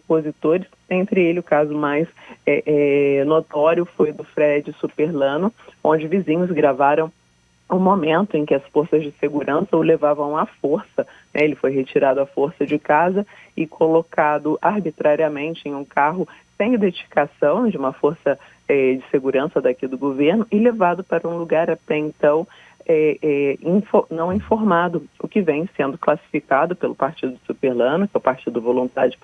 opositores, entre ele o caso mais notório foi do Fred Superlano, onde vizinhos gravaram o momento em que as forças de segurança o levavam à força, né? Ele foi retirado à força de casa e colocado arbitrariamente em um carro sem identificação de uma força de segurança daqui do governo e levado para um lugar até então não informado, o que vem sendo classificado pelo Partido Superlano, que é o Partido Vontade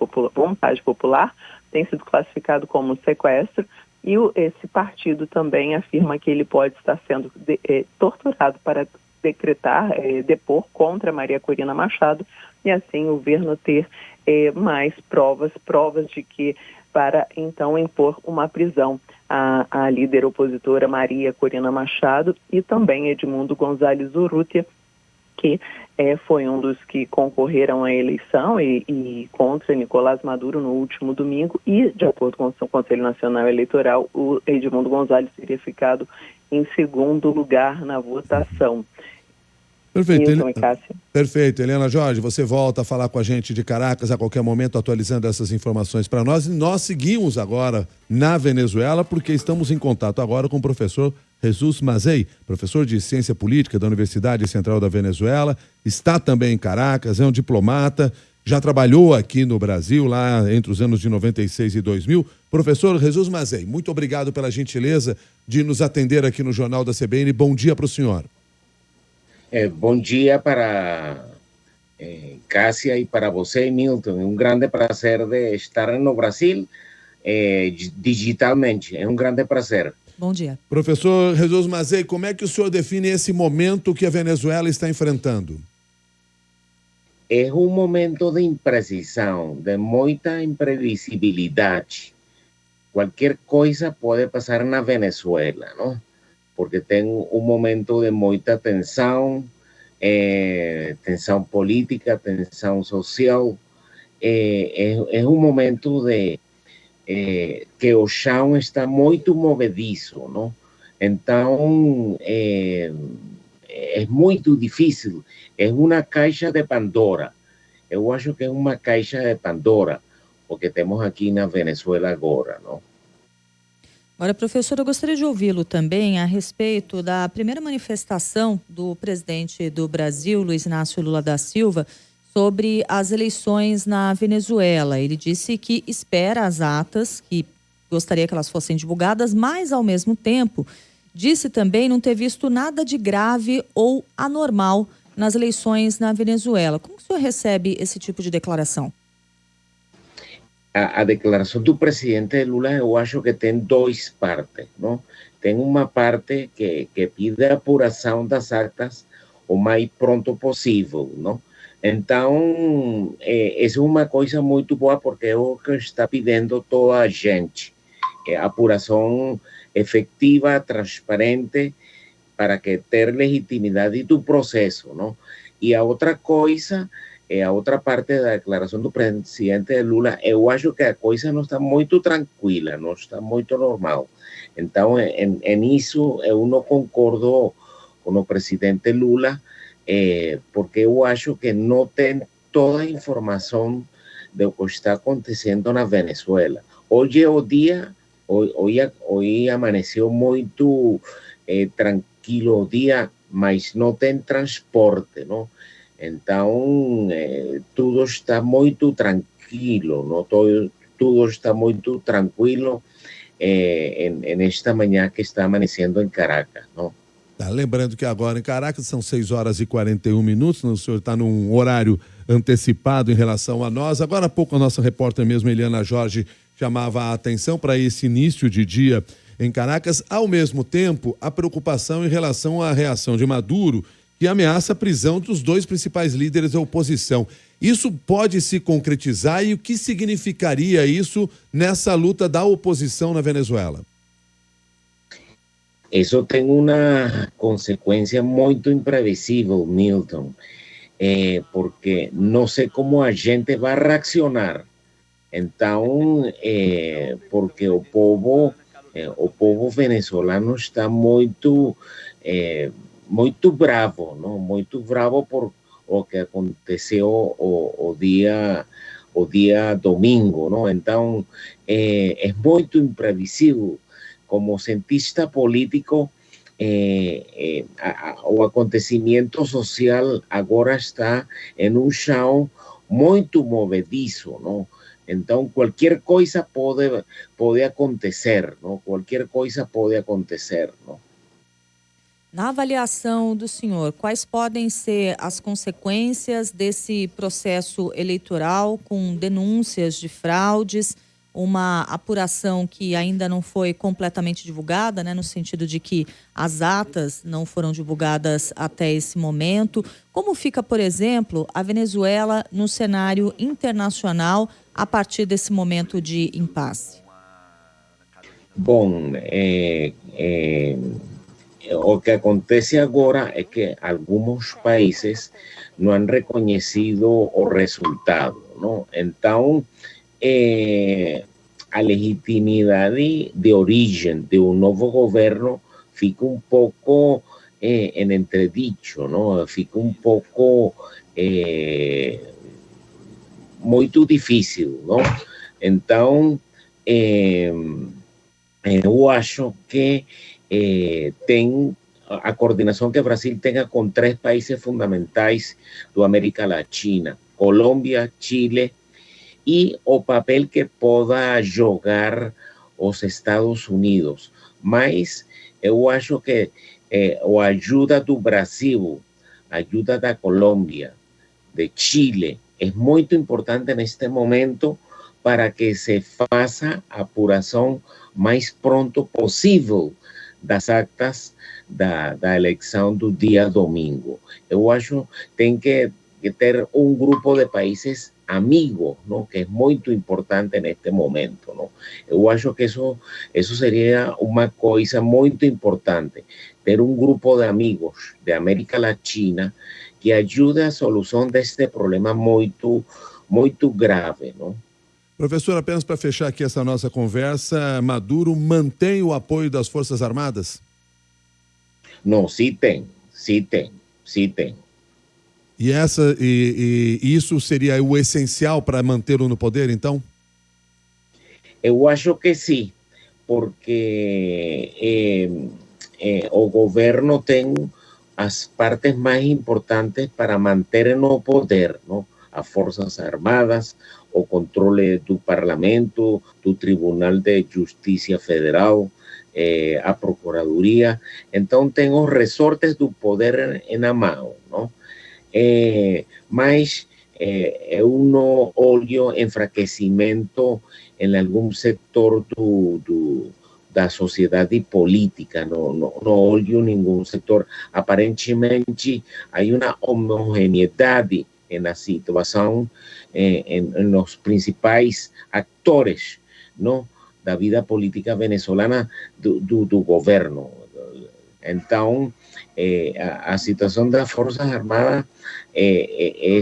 Popular, tem sido classificado como sequestro. E esse partido também afirma que ele pode estar sendo torturado para depor contra Maria Corina Machado e assim o governo ter mais provas de que para então impor uma prisão à líder opositora Maria Corina Machado e também Edmundo Gonzalez Urrutia, que foi um dos que concorreram à eleição e contra Nicolás Maduro no último domingo e, de acordo com o Conselho Nacional Eleitoral, o Edmundo Gonzalez teria ficado em segundo lugar na votação. Perfeito. Perfeito. Helena Jorge, você volta a falar com a gente de Caracas a qualquer momento, atualizando essas informações para nós. E nós seguimos agora na Venezuela, porque estamos em contato agora com o professor Jesus Mazei, professor de Ciência Política da Universidade Central da Venezuela, está também em Caracas, é um diplomata, já trabalhou aqui no Brasil, lá entre os anos de 96 e 2000. Professor Jesus Mazei, muito obrigado pela gentileza de nos atender aqui no Jornal da CBN. Bom dia para o senhor. Bom dia para Cássia e para você, Milton. É um grande prazer de estar no Brasil digitalmente. É um grande prazer. Bom dia. Professor Jesus Mazei, como é que o senhor define esse momento que a Venezuela está enfrentando? É um momento de imprecisão, de muita imprevisibilidade. Qualquer coisa pode passar na Venezuela, não? Porque tem um momento de muita tensão, tensão política, tensão social. É um momento de que o chão está muito movediço, não? Então, é muito difícil. É uma caixa de Pandora. Eu acho que é uma caixa de Pandora, o que temos aqui na Venezuela agora, não? Agora, professor, eu gostaria de ouvi-lo também a respeito da primeira manifestação do presidente do Brasil, Luiz Inácio Lula da Silva, sobre as eleições na Venezuela. Ele disse que espera as atas, que gostaria que elas fossem divulgadas, mas, ao mesmo tempo, disse também não ter visto nada de grave ou anormal nas eleições na Venezuela. Como o senhor recebe esse tipo de declaração? A declaração do presidente Lula, eu acho que tem duas partes, não? Tem uma parte que pede a apuração das atas o mais pronto possível, não? Então, essa é uma coisa muito boa, porque é o que está pedindo toda a gente. Apuração efetiva, transparente, para que ter legitimidade do processo, não? E a outra coisa, a outra parte da declaração do presidente Lula, eu acho que a coisa não está muito tranquila, não está muito normal. Então, nisso, eu não concordo com o presidente Lula, porque eu acho que não tem toda a informação do que está acontecendo na Venezuela. Hoje é o dia, hoje amanheceu muito tranquilo o dia, mas não tem transporte, não? Então, tudo está muito tranquilo, não? Tudo está muito tranquilo nesta manhã que está amanhecendo em Caracas, não? Tá, lembrando que agora em Caracas são 6h41, o senhor está num horário antecipado em relação a nós. Agora há pouco a nossa repórter mesmo, Eliana Jorge, chamava a atenção para esse início de dia em Caracas. Ao mesmo tempo, a preocupação em relação à reação de Maduro, que ameaça a prisão dos dois principais líderes da oposição. Isso pode se concretizar e o que significaria isso nessa luta da oposição na Venezuela? Isso tem uma consequência muito imprevisível, Milton, porque não sei como a gente vai reaccionar. Então, porque o povo venezuelano está muito bravo, não? Muito bravo por o que aconteceu o o dia domingo, não? Então, é muito imprevisível. Como cientista político, o acontecimento social agora está em chão muito movediço, não? Então, qualquer coisa pode acontecer, não? Qualquer coisa pode acontecer, não? Na avaliação do senhor, quais podem ser as consequências desse processo eleitoral com denúncias de fraudes, uma apuração que ainda não foi completamente divulgada, né, no sentido de que as atas não foram divulgadas até esse momento? Como fica, por exemplo, a Venezuela no cenário internacional a partir desse momento de impasse? Bom, o que acontece agora é que alguns países não han reconhecido o resultado, não? Então, a legitimidade de origem de um novo governo fica um pouco em entredicho, não? Fica um pouco muito difícil, não? Então, eu acho que tem a coordenação que o Brasil tenha com 3 países fundamentais da América Latina, Colômbia, Chile, e o papel que possa jogar os Estados Unidos. Mas eu acho que a ajuda do Brasil, a ajuda da Colômbia, de Chile, é muito importante neste momento para que se faça a apuração mais pronto possível das actas da eleição do dia domingo. Eu acho que tem que ter um grupo de países amigos, não? Que é muito importante neste momento, não? Eu acho que isso seria uma coisa muito importante, ter um grupo de amigos da América Latina que ajude a solução deste problema muito, muito grave, não? Professor, apenas para fechar aqui essa nossa conversa, Maduro mantém o apoio das Forças Armadas? Não, sim tem. E isso seria o essencial para mantê-lo no poder, então? Eu acho que sim, porque o governo tem as partes mais importantes para manter no poder, não? As Forças Armadas, o controle do Parlamento, do Tribunal de Justiça Federal, a Procuradoria. Então, tem os resortes do poder na mão, não? Mas eu não olho enfraquecimento em algum setor da sociedade política, não olho nenhum setor. Aparentemente, há uma homogeneidade na situação, nos principais atores, não, da vida política venezuelana do governo. Então, a situação das Forças Armadas é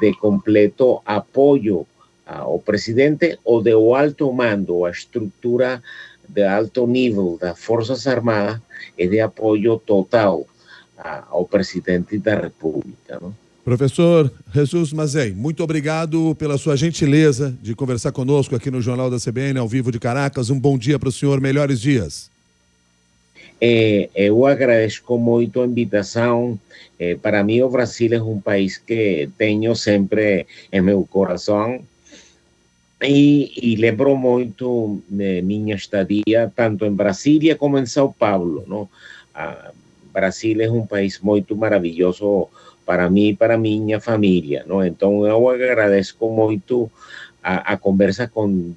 de completo apoio ao presidente ou de alto mando, a estrutura de alto nível das Forças Armadas é de apoio total ao presidente da República, não? Professor Jesus Mazei, muito obrigado pela sua gentileza de conversar conosco aqui no Jornal da CBN, ao vivo de Caracas. Um bom dia para o senhor, melhores dias. Eu agradeço muito a invitação. Para mim, o Brasil é um país que tenho sempre em meu coração. E lembro muito de minha estadia, tanto em Brasília como em São Paulo, não? Brasil é um país muito maravilhoso para mim e para minha família, não? Então, eu agradeço muito a conversa com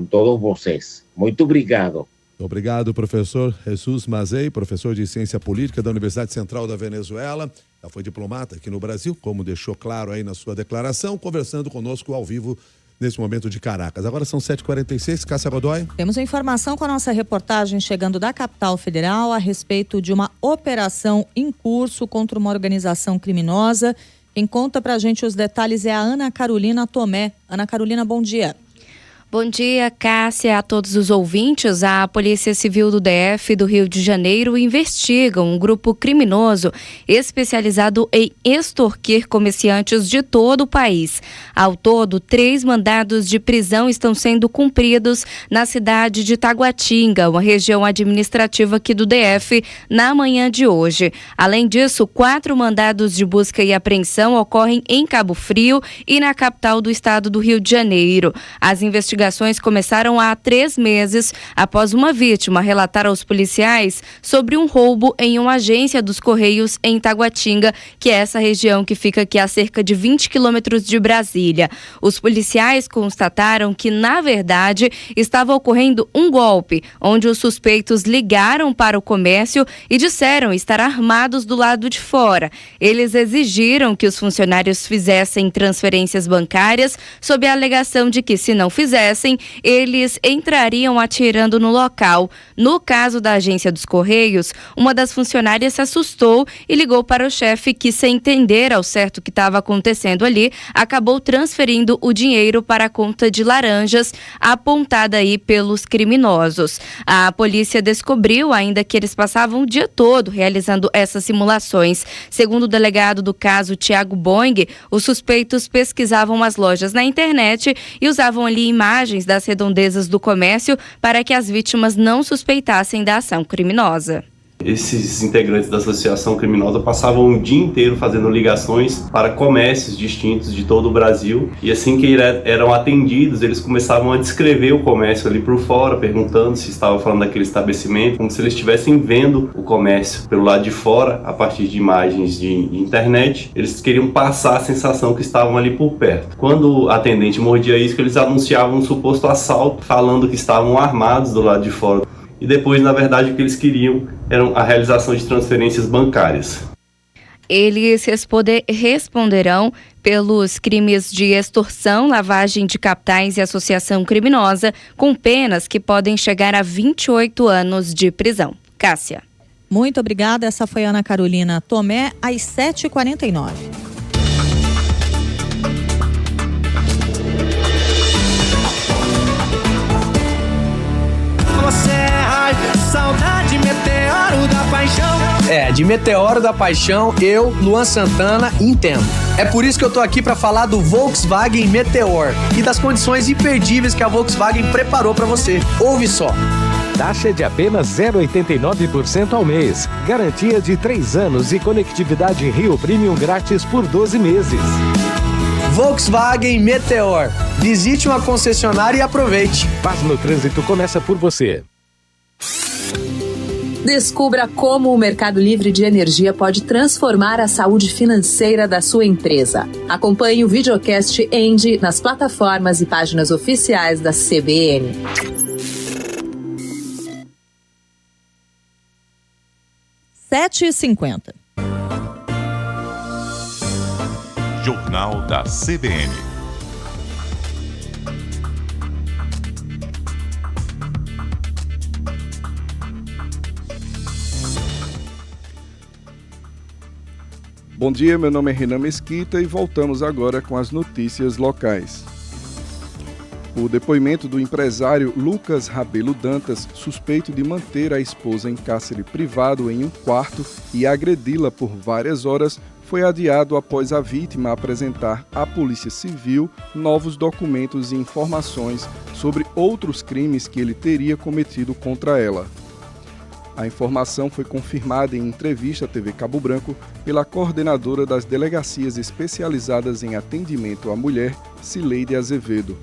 todos vocês. Muito obrigado. Obrigado, professor Jesus Mazei, professor de Ciência Política da Universidade Central da Venezuela. Já foi diplomata aqui no Brasil, como deixou claro aí na sua declaração, conversando conosco ao vivo nesse momento de Caracas. Agora são 7h46, Cássia Godoy. Temos a informação com a nossa reportagem chegando da capital federal a respeito de uma operação em curso contra uma organização criminosa. Quem conta pra gente os detalhes é a Ana Carolina Tomé. Ana Carolina, bom dia. Bom dia, Cássia, a todos os ouvintes. A Polícia Civil do DF do Rio de Janeiro investiga um grupo criminoso especializado em extorquir comerciantes de todo o país. Ao todo, 3 mandados de prisão estão sendo cumpridos na cidade de Taguatinga, uma região administrativa aqui do DF, na manhã de hoje. Além disso, 4 mandados de busca e apreensão ocorrem em Cabo Frio e na capital do estado do Rio de Janeiro. As investigações começaram há 3 meses após uma vítima relatar aos policiais sobre um roubo em uma agência dos Correios em Taguatinga, que é essa região que fica aqui a cerca de 20 quilômetros de Brasília. Os policiais constataram que, na verdade, estava ocorrendo um golpe, onde os suspeitos ligaram para o comércio e disseram estar armados do lado de fora. Eles exigiram que os funcionários fizessem transferências bancárias sob a alegação de que, se não fizessem, eles entrariam atirando no local. No caso da agência dos Correios, uma das funcionárias se assustou e ligou para o chefe que, sem entender ao certo o que estava acontecendo ali, acabou transferindo o dinheiro para a conta de laranjas apontada aí pelos criminosos. A polícia descobriu ainda que eles passavam o dia todo realizando essas simulações. Segundo o delegado do caso, Thiago Boing, os suspeitos pesquisavam as lojas na internet e usavam ali imagens das redondezas do comércio para que as vítimas não suspeitassem da ação criminosa. Esses integrantes da associação criminosa passavam o dia inteiro fazendo ligações para comércios distintos de todo o Brasil, e assim que eram atendidos, eles começavam a descrever o comércio ali por fora, perguntando se estava falando daquele estabelecimento, como se eles estivessem vendo o comércio pelo lado de fora, a partir de imagens de internet. Eles queriam passar a sensação que estavam ali por perto. Quando o atendente mordia isso, eles anunciavam um suposto assalto, falando que estavam armados do lado de fora. E depois, na verdade, o que eles queriam era a realização de transferências bancárias. Eles responderão pelos crimes de extorsão, lavagem de capitais e associação criminosa, com penas que podem chegar a 28 anos de prisão. Cássia. Muito obrigada. Essa foi a Ana Carolina Tomé, às 7h49. Saudade, meteoro da paixão. De Meteoro da Paixão, eu, Luan Santana, entendo. É por isso que eu tô aqui para falar do Volkswagen Meteor e das condições imperdíveis que a Volkswagen preparou para você. Ouve só. Taxa de apenas 0,89% ao mês. Garantia de 3 anos e conectividade Rio Premium grátis por 12 meses. Volkswagen Meteor. Visite uma concessionária e aproveite. Paz no Trânsito começa por você. Descubra como o mercado livre de energia pode transformar a saúde financeira da sua empresa. Acompanhe o videocast Endi nas plataformas e páginas oficiais da CBN. (7h50) Jornal da CBN. Bom dia, meu nome é Renan Mesquita e voltamos agora com as notícias locais. O depoimento do empresário Lucas Rabelo Dantas, suspeito de manter a esposa em cárcere privado em um quarto e agredi-la por várias horas, foi adiado após a vítima apresentar à Polícia Civil novos documentos e informações sobre outros crimes que ele teria cometido contra ela. A informação foi confirmada em entrevista à TV Cabo Branco pela coordenadora das delegacias especializadas em atendimento à mulher, Cileide Azevedo.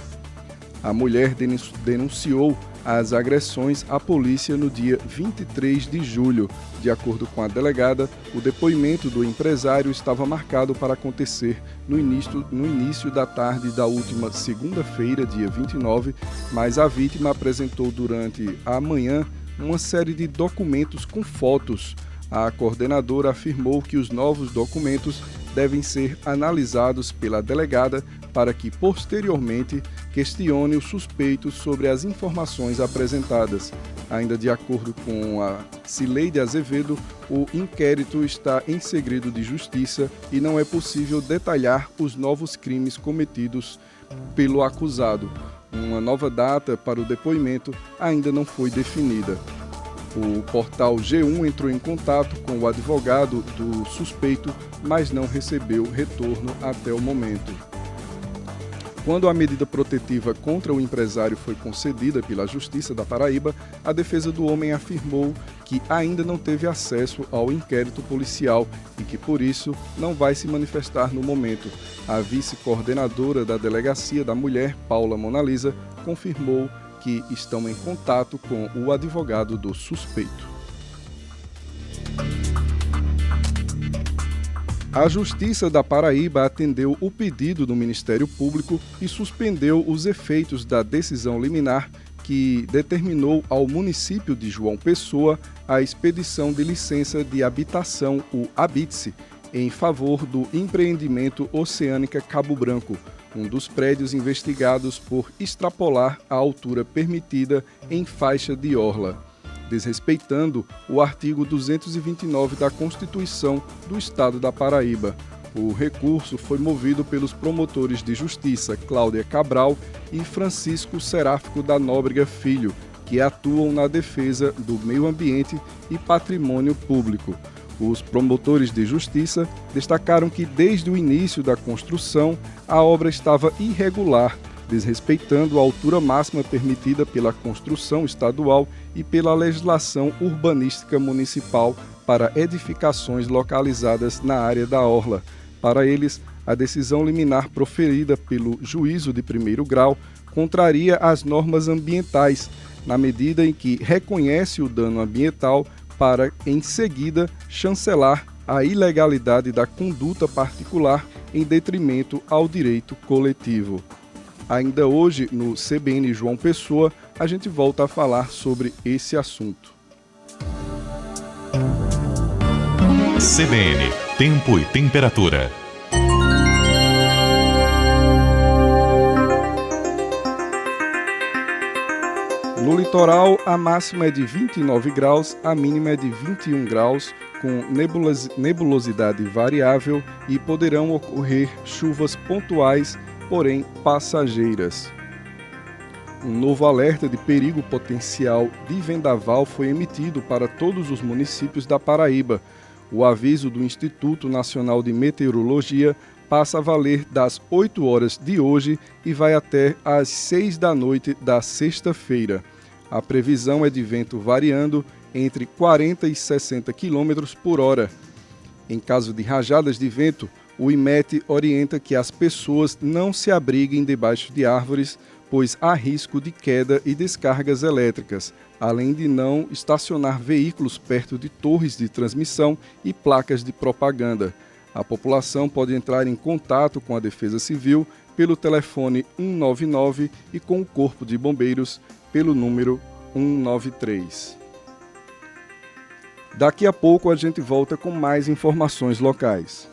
A mulher denunciou as agressões à polícia no dia 23 de julho. De acordo com a delegada, o depoimento do empresário estava marcado para acontecer no início da tarde da última segunda-feira, dia 29, mas a vítima apresentou durante a manhã uma série de documentos com fotos. A coordenadora afirmou que os novos documentos devem ser analisados pela delegada para que, posteriormente, questione o suspeito sobre as informações apresentadas. Ainda de acordo com a Cileide Azevedo, o inquérito está em segredo de justiça e não é possível detalhar os novos crimes cometidos pelo acusado. Uma nova data para o depoimento ainda não foi definida. O portal G1 entrou em contato com o advogado do suspeito, mas não recebeu retorno até o momento. Quando a medida protetiva contra o empresário foi concedida pela Justiça da Paraíba, a defesa do homem afirmou que ainda não teve acesso ao inquérito policial e que, por isso, não vai se manifestar no momento. A vice-coordenadora da Delegacia da Mulher, Paula Monalisa, confirmou que estão em contato com o advogado do suspeito. A Justiça da Paraíba atendeu o pedido do Ministério Público e suspendeu os efeitos da decisão liminar que determinou ao município de João Pessoa a expedição de licença de habitação, o Habite-se, em favor do empreendimento Oceânica Cabo Branco, um dos prédios investigados por extrapolar a altura permitida em faixa de orla, desrespeitando o artigo 229 da Constituição do Estado da Paraíba. O recurso foi movido pelos promotores de justiça Cláudia Cabral e Francisco Seráfico da Nóbrega Filho, que atuam na defesa do meio ambiente e patrimônio público. Os promotores de justiça destacaram que desde o início da construção a obra estava irregular, desrespeitando a altura máxima permitida pela construção estadual e pela legislação urbanística municipal para edificações localizadas na área da orla. Para eles, a decisão liminar proferida pelo juízo de primeiro grau contraria as normas ambientais, na medida em que reconhece o dano ambiental para, em seguida, chancelar a ilegalidade da conduta particular em detrimento ao direito coletivo. Ainda hoje, no CBN João Pessoa, a gente volta a falar sobre esse assunto. CBN, tempo e temperatura. No litoral, a máxima é de 29 graus, a mínima é de 21 graus, com nebulosidade variável e poderão ocorrer chuvas pontuais, porém passageiras. Um novo alerta de perigo potencial de vendaval foi emitido para todos os municípios da Paraíba. O aviso do Instituto Nacional de Meteorologia passa a valer das 8 horas de hoje e vai até às 6 da noite da sexta-feira. A previsão é de vento variando entre 40 e 60 km por hora. Em caso de rajadas de vento, o IMET orienta que as pessoas não se abriguem debaixo de árvores, pois há risco de queda e descargas elétricas, além de não estacionar veículos perto de torres de transmissão e placas de propaganda. A população pode entrar em contato com a Defesa Civil pelo telefone 199 e com o Corpo de Bombeiros pelo número 193. Daqui a pouco a gente volta com mais informações locais.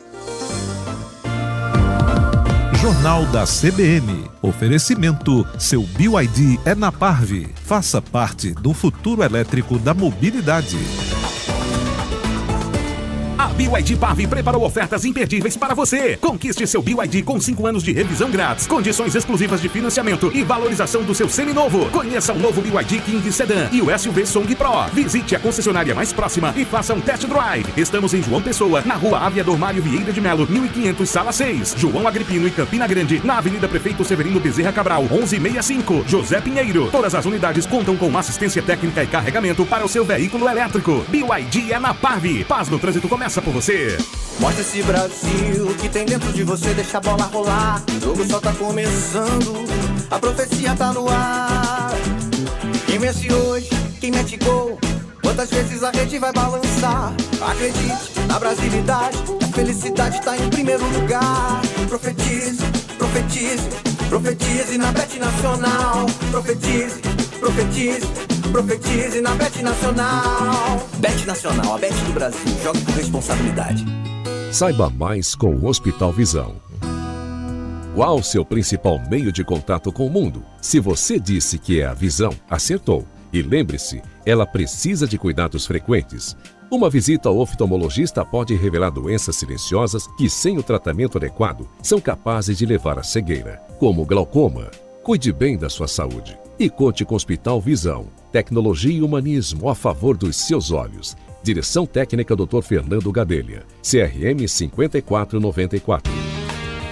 Jornal da CBN. Oferecimento. Seu BYD é na Parve. Faça parte do futuro elétrico da mobilidade. A BYD Parve preparou ofertas imperdíveis para você. Conquiste seu BYD com 5 anos de revisão grátis, condições exclusivas de financiamento e valorização do seu seminovo. Conheça o novo BYD King Sedan e o SUV Song Pro. Visite a concessionária mais próxima e faça um test drive. Estamos em João Pessoa, na rua Aviador Mário Vieira de Melo, 1500, sala 6. João Agripino e Campina Grande, na Avenida Prefeito Severino Bezerra Cabral, 1165. José Pinheiro. Todas as unidades contam com assistência técnica e carregamento para o seu veículo elétrico. BYD é na Parve. Paz no trânsito começa por você. Mostra esse Brasil que tem dentro de você, deixa a bola rolar. O jogo só tá começando, a profecia tá no ar. Quem vence hoje, quem mete gol, quantas vezes a rede vai balançar? Acredite na brasilidade, a felicidade tá em primeiro lugar. Profetize, profetize, profetize na Bet Nacional. Profetize, profetize, profetize na Bet Nacional. Bet Nacional, a Bet do Brasil. Joga com responsabilidade. Saiba mais com o Hospital Visão. Qual o seu principal meio de contato com o mundo? Se você disse que é a visão, acertou. E lembre-se, ela precisa de cuidados frequentes. Uma visita ao oftalmologista pode revelar doenças silenciosas que, sem o tratamento adequado, são capazes de levar à cegueira, como glaucoma, Cuide bem da sua saúde e conte com o Hospital Visão. Tecnologia e humanismo a favor dos seus olhos. Direção técnica Dr. Fernando Gadelha. CRM 5494.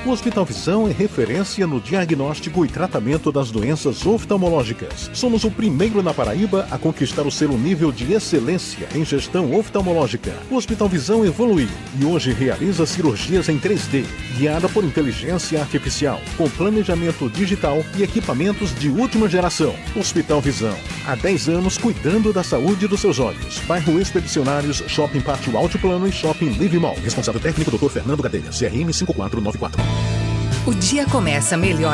O Hospital Visão é referência no diagnóstico e tratamento das doenças oftalmológicas. Somos o primeiro na Paraíba a conquistar o selo nível de excelência em gestão oftalmológica. O Hospital Visão evoluiu e hoje realiza cirurgias em 3D, guiada por inteligência artificial, com planejamento digital e equipamentos de última geração. Hospital Visão, há 10 anos cuidando da saúde dos seus olhos. Bairro Expedicionários, Shopping Pátio Altiplano e Shopping Live Mall. Responsável técnico Dr. Fernando Gadelha, CRM 5494. O dia começa melhor